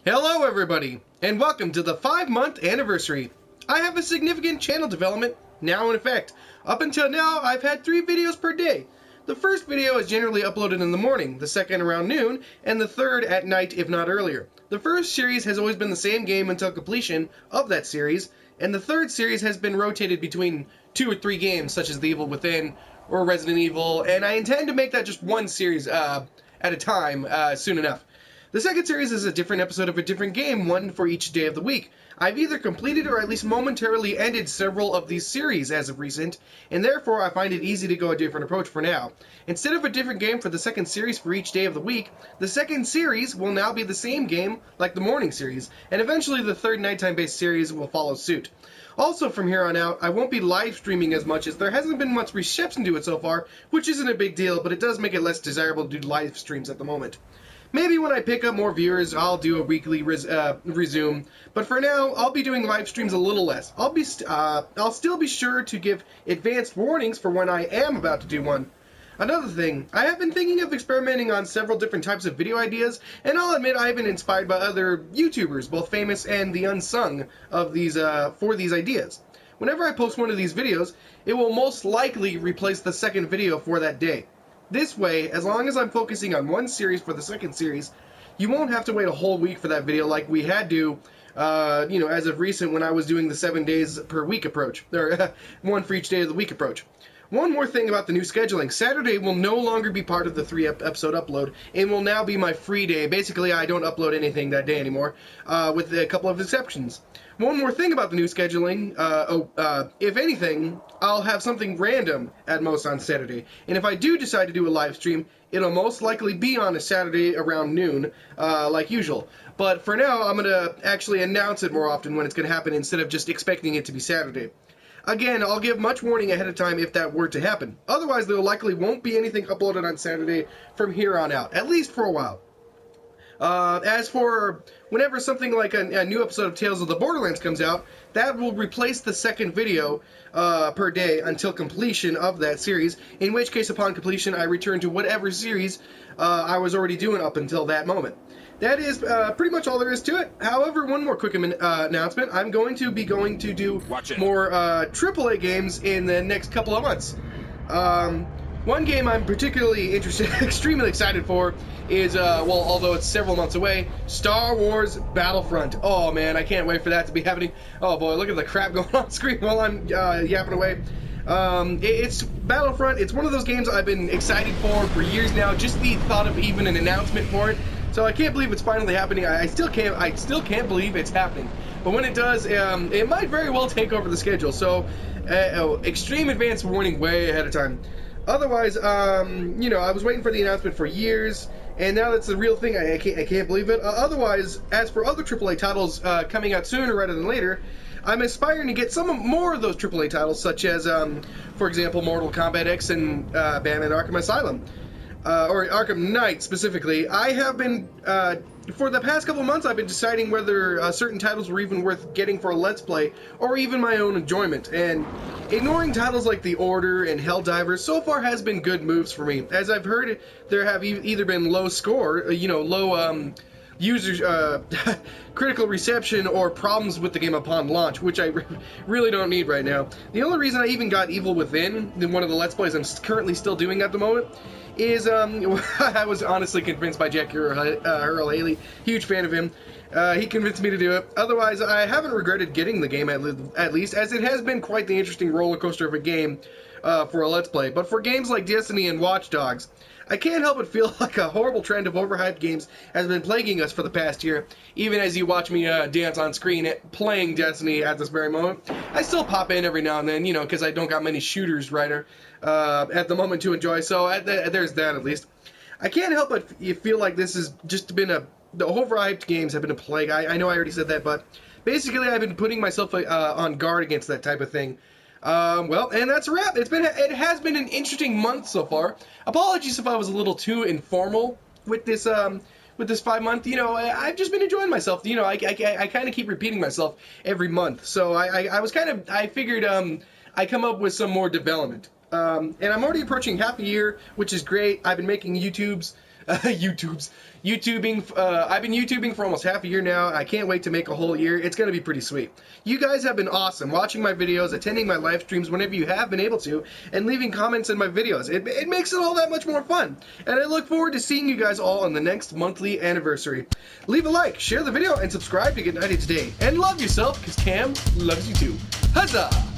Hello everybody, and welcome to the 5-month anniversary. I have a significant channel development now in effect. Up until now, I've had 3 videos per day. The first video is generally uploaded in the morning, the second around noon, and the third at night if not earlier. The first series has always been the same game until completion of that series, and the third series has been rotated between 2 or 3 games such as The Evil Within or Resident Evil, and I intend to make that just one series at a time soon enough. The second series is a different episode of a different game, one for each day of the week. I've either completed or at least momentarily ended several of these series as of recent, and therefore I find it easy to go a different approach for now. Instead of a different game for the second series for each day of the week, the second series will now be the same game like the morning series, and eventually the third nighttime-based series will follow suit. Also, from here on out, I won't be live streaming as much as there hasn't been much reception to it so far, which isn't a big deal, but it does make it less desirable to do live streams at the moment. Maybe when I pick up more viewers, I'll do a weekly resume. But for now, I'll be doing live streams a little less. I'll still be sure to give advanced warnings for when I am about to do one. Another thing, I have been thinking of experimenting on several different types of video ideas, and I'll admit I've been inspired by other YouTubers, both famous and the unsung, of these for these ideas. Whenever I post one of these videos, it will most likely replace the second video for that day. This way, as long as I'm focusing on one series for the second series, you won't have to wait a whole week for that video like we had to, as of recent when I was doing the 7 days per week approach, or one for each day of the week approach. One more thing about the new scheduling. Saturday will no longer be part of the 3-episode upload, and will now be my free day. Basically, I don't upload anything that day anymore, with a couple of exceptions. One more thing about the new scheduling, if anything, I'll have something random at most on Saturday. And if I do decide to do a live stream, it'll most likely be on a Saturday around noon, like usual. But for now, I'm going to actually announce it more often when it's going to happen instead of just expecting it to be Saturday. Again, I'll give much warning ahead of time if that were to happen. Otherwise, there likely won't be anything uploaded on Saturday from here on out, at least for a while. As for whenever something like a new episode of Tales of the Borderlands comes out, that will replace the second video per day until completion of that series, in which case upon completion I return to whatever series I was already doing up until that moment. That is pretty much all there is to it. However, one more quick announcement. I'm going to do more AAA games in the next couple of months. One game I'm particularly extremely excited for is, although it's several months away, Star Wars Battlefront. Oh man, I can't wait for that to be happening. Oh boy, look at the crap going on screen while I'm yapping away. It's Battlefront. It's one of those games I've been excited for years now. Just the thought of even an announcement for it. So I can't believe it's finally happening. I still can't believe it's happening. But when it does, it might very well take over the schedule. So, extreme advance warning way ahead of time. Otherwise, I was waiting for the announcement for years, and now that's the real thing. I can't believe it. Otherwise, as for other AAA titles coming out sooner rather than later, I'm aspiring to get more of those AAA titles, such as, for example, Mortal Kombat X and Batman Arkham Asylum. Or Arkham Knight specifically. I have been, for the past couple months, I've been deciding whether certain titles were even worth getting for a Let's Play, or even my own enjoyment, and ignoring titles like The Order and Helldivers so far has been good moves for me. As I've heard, there have either been low score, low user critical reception or problems with the game upon launch, which I really don't need right now. The only reason I even got Evil Within in one of the Let's Plays I'm currently still doing at the moment is I was honestly convinced by Jack Earl Haley, huge fan of him. He convinced me to do it. Otherwise, I haven't regretted getting the game at least, as it has been quite the interesting roller coaster of a game for a Let's Play. But for games like Destiny and Watch Dogs, I can't help but feel like a horrible trend of overhyped games has been plaguing us for the past year. Even as you watch me dance on screen playing Destiny at this very moment, I still pop in every now and then, because I don't got many shooters at the moment to enjoy. So there's that at least. I can't help but feel like this has just been the overhyped games have been a plague. I know I already said that, but basically I've been putting myself on guard against that type of thing. And that's a wrap. It has been an interesting month so far. Apologies if I was a little too informal with this 5-month. I've just been enjoying myself. I kind of keep repeating myself every month. So I figured I come up with some more development. And I'm already approaching half a year, which is great. I've been making YouTubes YouTubing. I've been YouTubing for almost half a year now. I can't wait to make a whole year. It's going to be pretty sweet. You guys have been awesome watching my videos, attending my live streams whenever you have been able to, and leaving comments in my videos. It makes it all that much more fun. And I look forward to seeing you guys all on the next monthly anniversary. Leave a like, share the video, and subscribe to get 90 today. And love yourself, because Cam loves you too. Huzzah!